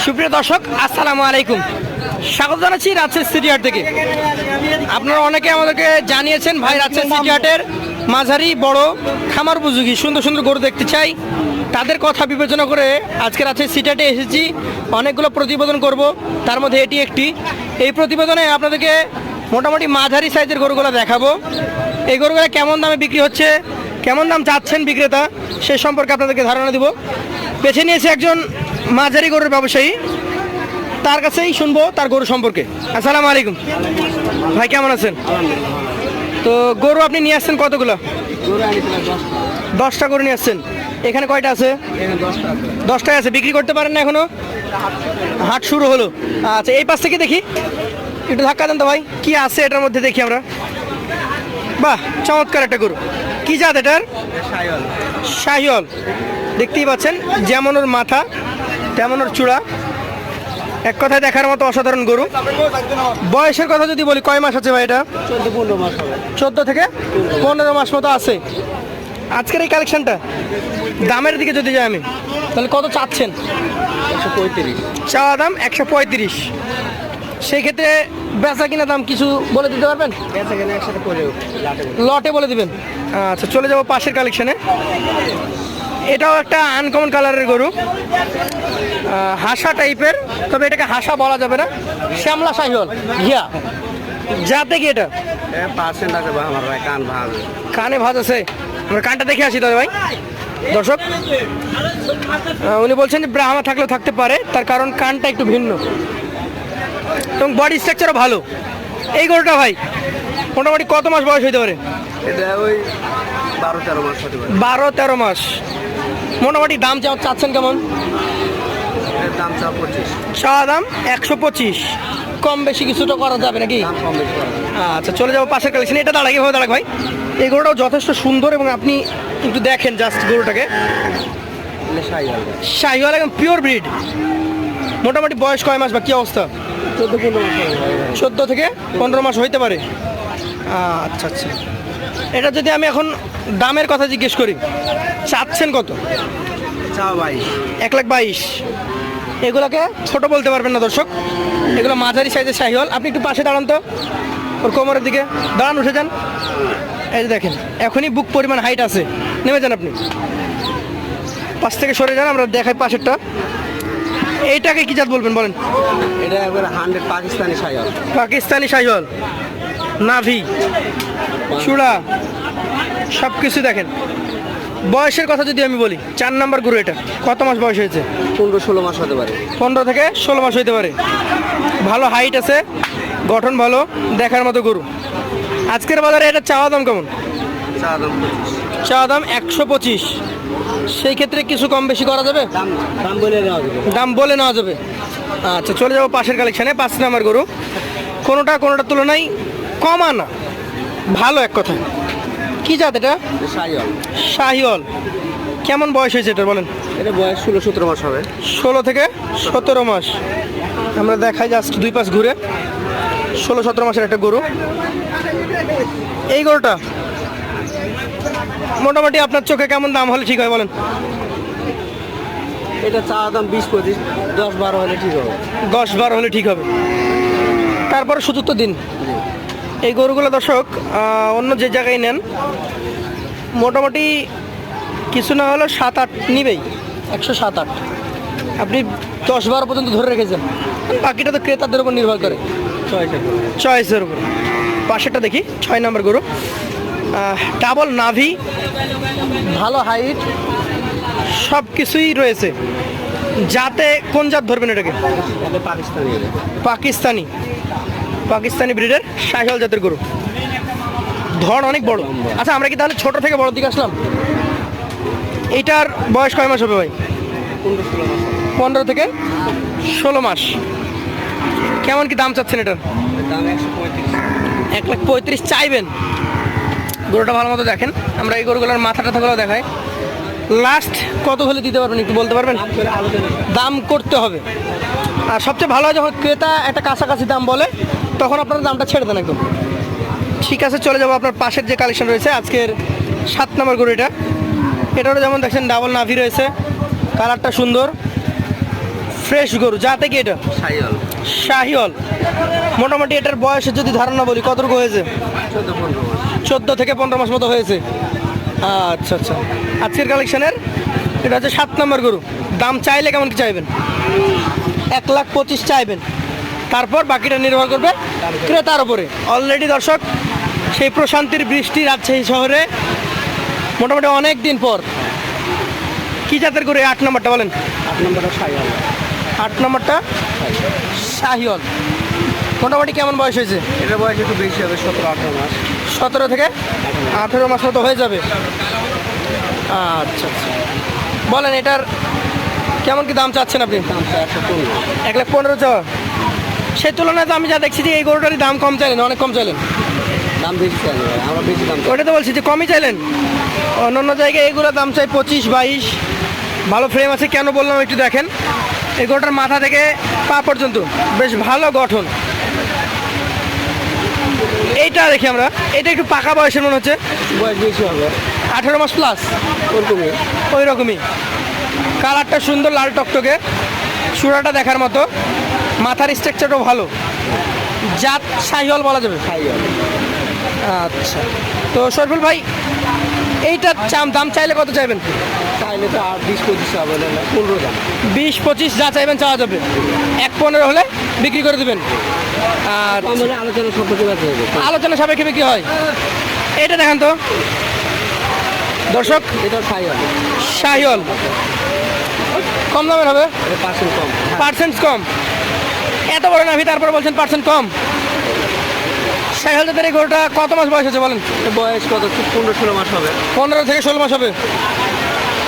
সুপ্রিয় দর্শক, আসসালামু আলাইকুম। স্বাগত জানাচ্ছি রাজশাহী সিটি হাট থেকে। আপনারা অনেকে আমাদেরকে জানিয়েছেন, ভাই রাজশাহী সিটি হাটের মাঝারি বড় খামার উপযোগী সুন্দর সুন্দর গরু দেখতে চাই। তাদের কথা বিবেচনা করে আজকে রাজশাহী সিটি হাটে এসেছি। অনেকগুলো প্রতিবেদন করব, তার মধ্যে এটি একটি। এই প্রতিবেদনে আপনাদেরকে মোটামুটি মাঝারি সাইজের গরুগুলো দেখাবো। এই গরুগুলো কেমন দামে বিক্রি হচ্ছে, কেমন দাম চাচ্ছেন বিক্রেতা, সে সম্পর্কে আপনাদেরকে ধারণা দেব। বেছে নিয়েছে একজন মাঝারি গরুর ব্যবসায়ী, তার কাছেই শুনবো তার গরু সম্পর্কে। আসসালামু আলাইকুম ভাই, কেমন আছেন? তো গরু আপনি নিয়ে আসছেন কতগুলো? 10টা গরু নিয়ে আসছেন। এখানে কয়টা আছে? 10টাই আছে। বিক্রি করতে পারেন না এখনো? হাট শুরু হলো। আচ্ছা, এই পাশ থেকে দেখি, একটু ধাক্কা দেন তো ভাই। কি আছে এটার মধ্যে দেখি আমরা। বাহ, চমৎকার একটা গরু। কি জাত এটার? শাহিওয়াল। দেখতেই পাচ্ছেন, যেমন ওর মাথা তেমন ওর চূড়া, এক কথায় দেখার মতো অসাধারণ গরু। বয়সের কথা যদি বলি, কয় মাস আছে ভাই এটা? 14-15 মাস হবে। 14 থেকে 15 মাস মতো আছে। আজকের এই কালেকশনটা দামের দিকে যদি যাই আমি, তাহলে কত চাচ্ছেন? 135। চাওয়া দাম 135। সেই ক্ষেত্রে বেচা কিনা দাম কিছু বলে দিতে পারবেন? বেচা কেনা একসাথে করে লটে বলে দিবেন। আচ্ছা, চলে যাবো পাশের কালেকশনে। এটাও একটা আনকমন কালারের গরু, হাসা টাইপের, তবে এটাকে হাসা বলা যাবে না। শ্যামলা শাহিওয়াল ঘিয়া যাতে কি এটা পার্সেন্ট আছে বা আমার ভাই কান ভাঙ। কানে ভাঁজ আছে। আমরা কানটা দেখে আসি তাহলে ভাই। দর্শক, উনি বলছেন যে ব্রাহ্মা থাকলেও থাকতে পারে, তার কারণ কানটা একটু ভিন্ন এবং বডি স্ট্রাকচারও ভালো। এই গরুটা ভাই মোটামুটি কত মাস বয়স হইতে পারে? এটা ওই 12-13 মাস হতে পারে। 12-13 মাস। মোটামুটি দাম চাচ্ছেন কেমন? এর দাম 25। চাওয়া দাম 125। কম বেশি কিছুটা করা যাবে নাকি? দাম কম বেশি করে। আচ্ছা, চলে যাবো পাশের কালেকশন। এটা দাঁড়াক, এভাবে দাঁড়াক ভাই। এই গরুটাও যথেষ্ট সুন্দর এবং আপনি একটু দেখেন জাস্ট গরুটাকে। এটা শাহিওয়াল। শাহিওয়াল একদম পিওর ব্রিড। মোটামুটি বয়স কয় মাস বা কী অবস্থা? 14-15 মাস হবে ভাই। 14 থেকে 15 মাস হইতে পারে। আচ্ছা আচ্ছা, এটা যদি আমি এখন দামের কথা জিজ্ঞেস করি, চাচ্ছেন কত? চাও ভাই 1,22,000। এগুলোকে ছোট বলতে পারবেন না দর্শক, এগুলো মাঝারি সাইজের শাহিওয়াল। আপনি একটু পাশে দাঁড়ান তো, ওর কোমরের দিকে দাঁড়ান, উঠে যান। এই যে দেখেন, এখনই বুক পরিমাণ হাইট আছে। নেমে যান আপনি, পাশ থেকে সরে যান, আমরা দেখাই পাশেরটা। এইটাকে কি জাত বলবেন বলেন? এটা একবার 100 পাকিস্তানি শাহিওয়াল। পাকিস্তানি শাহিওয়াল। নাভি, চূড়া, সব কিছু দেখেন। বয়সের কথা যদি আমি বলি, 4 নাম্বার গরু। এটা কত মাস বয়স হয়েছে? 15-16 মাস হতে পারে। 15 থেকে 16 মাস হইতে পারে। ভালো হাইট আছে, গঠন ভালো, দেখার মতো গরু। আজকের বাজারে এটা চাওয়া দাম কেমন? চাওয়া দাম 25। চাওয়া দাম 125। সেই ক্ষেত্রে কিছু কম বেশি করা যাবে? দাম বলে দেওয়া যাবে। দাম বলে নেওয়া যাবে। আচ্ছা, চলে যাবো পাশের কালেকশানে। 5 নাম্বার গরু। কোনোটার তুলনায় কমা না, ভালো এক কথা। কি জাত এটা? শাহিওয়াল। শাহিওয়াল। কেমন বয়স হয়েছে এটা বলেন? এটা বয়স 16-17 মাস হবে। 16 থেকে 17 মাস। আমরা দেখাই জাস্ট দুই পাশ ঘুরে। 16-17 মাসের একটা গরু। এই গরুটা মোটামুটি আপনার চোখে কেমন দাম হলে ঠিক হয় বলেন? এটা চাওয়া দাম 20-25, 10-12 হলে ঠিক হবে। 10-12 হলে ঠিক হবে। তারপরে সুযোগ তো দিন। এই গরুগুলো দর্শক অন্য যে জায়গায় নেন মোটামুটি কিছু না হলেও 7-8 নিবেই। 107-8 আপনি 10-12 পর্যন্ত ধরে রেখেছেন। বাকিটা তো ক্রেতাদের উপর নির্ভর করে, চয়েসের উপর। পাশেরটা দেখি, 6 নাম্বার গরু। ডাবল নাভি, ভালো হাইট, সব কিছুই রয়েছে। যাতে কোন জাত ধরবেন এটাকে? এটা পাকিস্তানি। পাকিস্তানি। পাকিস্তানি ব্রিডের শাহিওয়াল জাতের গরু। ধড় অনেক বড়। আচ্ছা, আমরা কি তাহলে ছোট থেকে বড় দিকে আসলাম? এইটার বয়স কয় মাস হবে ভাই? 15 থেকে 16 মাস। কেমন কি দাম চাচ্ছেন এটার? দাম 135। 1,35,000 চাইবেন? গরুটা ভালো মতো দেখেন। আমরা এই গরুগুলোর মাথা টাথাগুলো দেখাই। লাস্ট কত হলে দিতে পারবেন একটু বলতে পারবেন? দাম করতে হবে। আর সবচেয়ে ভালো হয় যখন ক্রেতা একটা কাছাকাছি দাম বলে, তখন আপনারা দামটা ছেড়ে দেন একদম। ঠিক আছে, চলে যাবো আপনার পাশের যে কালেকশন রয়েছে আজকের 7 নম্বর গরু। এটারও যেমন দেখছেন ডাবল নাভি রয়েছে, কালারটা সুন্দর, ফ্রেশ গরু যাতে কি এটা সাইয়াল শাহিওয়াল। মোটামুটি এটার বয়সের যদি ধারণা বলি কতটুকু হয়েছে? 14-15 মাস। 14 থেকে 15 মাস মতো হয়েছে। আচ্ছা আচ্ছা, আজকের কালেকশনের এটা হচ্ছে 7 নম্বর গরু। দাম চাইলে কেমন কি চাইবেন? 1,25,000 চাইবেন, তারপর বাকিটা নির্ভর করবে ক্রেতার উপরে। অলরেডি দর্শক সেই প্রশান্তির বৃষ্টি রাজশাহী শহরে মোটামুটি অনেক দিন পর। কি জাতের গরু? 8 নম্বরটা বলেন। 8 নম্বরটা সাইয়াল। 8 নম্বরটা শাহিওয়াল। মোটামুটি কেমন বয়স হয়েছে? এটার বয়স একটু বেশি হবে, 17-18 মাস। 17 থেকে 18 মাস মতো হয়ে যাবে। আচ্ছা আচ্ছা, বলেন এটার কেমন কি দাম চাচ্ছেন আপনি? দামটা 115। 1,15,000 চাওয়া। সেই তুলনায় তো আমি যা দেখছি যে এই গরুটারই দাম কম চাইলেন, অনেক কম চাইলেন। দাম বেশি চাই না ভাই, আমরা বেশি দাম চাই। ওটা তো বলছি যে কমই চাইলেন। অন্য জায়গায় এইগুলোর দাম চাই 25-22। ভালো ফ্রেম আছে, কেন বললাম একটু দেখেন। এই গরুটার মাথা থেকে পা পর্যন্ত বেশ ভালো গঠন। এইটা দেখি আমরা, এটা একটু পাকা বয়সের মনে হচ্ছে, বয়স বেশি হবে 18 মাস প্লাস ওরকমই। ওই রকমই। কালারটা সুন্দর, লাল টকটকে, চূড়াটা দেখার মতো, মাথার স্ট্রাকচারটাও ভালো। জাত শাহিওয়াল বলা যাবে। সাইয়াল। আচ্ছা, তো শরফুল ভাই এইটা দাম চাইলে কত চাইবেন? চাইলে তো আর 20-25 হবে না, 15 দাম। 20-25 যা চাইবেন চাওয়া যাবে। 1,15 হলে বিক্রি করে দেবেন। আর আমাদের আলোচনা সম্পর্কে বাদ হবে। আলোচনা সাপেক্ষে বিক্রি হয়। এটা দেখেন তো দর্শক, এটা সাইয়াল। শাহিওয়াল কম দামের হবে, এটা 5% কম। পার্সেন্ট কম। এত বড় নাভি তারপরে বলছেন পার্সেন্ট কম। শাহিওয়াল জাতের এই গরুটা কত মাস বয়স আছে বলেন? এটা বয়স কত? 15-16 মাস হবে। 15 থেকে 16 মাস হবে।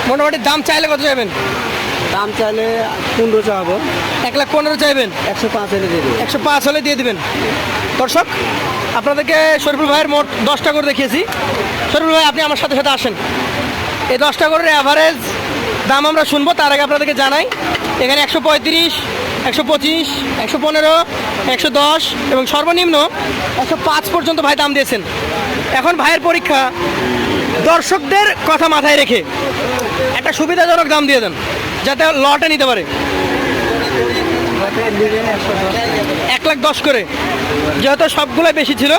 মোটামুটি দাম চাইলে কত চাইবেন? দাম চাইলে 15 চাবো। 1,15,000 চাইবেন, 105 এনে দিয়ে দেবো। 105 হলে দিয়ে দিবেন। দর্শক আপনাদেরকে শরীফুল ভাইয়ের মোট 10টা করে দেখিয়েছি। শরীফুল ভাই আপনি আমার সাথে সাথে আসেন। এই 10টা করে অ্যাভারেজ দাম আমরা শুনবো, তার আগে আপনাদেরকে জানাই এখানে 135, 125, 115, 110 এবং সর্বনিম্ন 105 পর্যন্ত ভাই দাম দিয়েছেন। এখন ভাইয়ের পরীক্ষা, দর্শকদের কথা মাথায় রেখে একটা সুবিধাজনক দাম দিয়ে দেন যাতে লটে নিতে পারে। 1,10,000 করে, যেহেতু সবগুলো বেশি ছিল,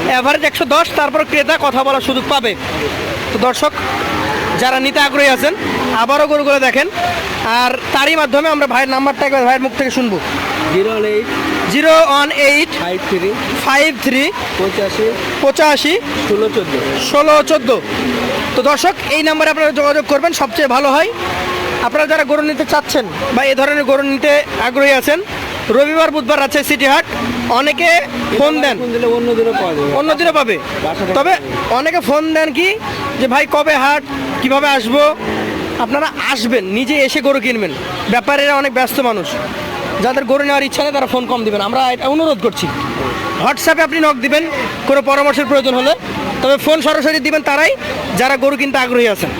অ্যাভারেজ 110, তারপর ক্রেতা কথা বলার সুযোগ পাবে। তো দর্শক যারা নিতে আগ্রহী আছেন আবারও গরুগুলো দেখেন, আর তারই মাধ্যমে আমরা ভাইয়ের নাম্বারটা একবার ভাইয়ের মুখ থেকে শুনবো। 018 018 53 53 85 85 16 16 14। তো দর্শক এই নাম্বারে আপনারা যোগাযোগ করবেন, সবচেয়ে ভালো হয়। আপনারা যারা গরু নিতে চাচ্ছেন বা এই ধরনের গরু নিতে আগ্রহী আছেন, রবিবার বুধবার আছে সিটি হাট। অনেকে ফোন দেন, ফোন দিলে অন্য দিনও পাওয়া যাবে। অন্য দিনও পাবে, তবে অনেকে ফোন দেন কি যে ভাই কবে হাট, কিভাবে আসবো। আপনারা আসবেন, নিজে এসে গরু কিনবেন। ব্যাপারীরা অনেক ব্যস্ত মানুষ, যাদের গরু নেওয়ার ইচ্ছা নেই তারা ফোন কম দিবেন, আমরা এটা অনুরোধ করছি। হোয়াটসঅ্যাপে আপনি নক দিবেন কোনো পরামর্শের প্রয়োজন হলে, তবে ফোন সরাসরি দিবেন তারাই যারা গরু কিনতে আগ্রহী আছেন।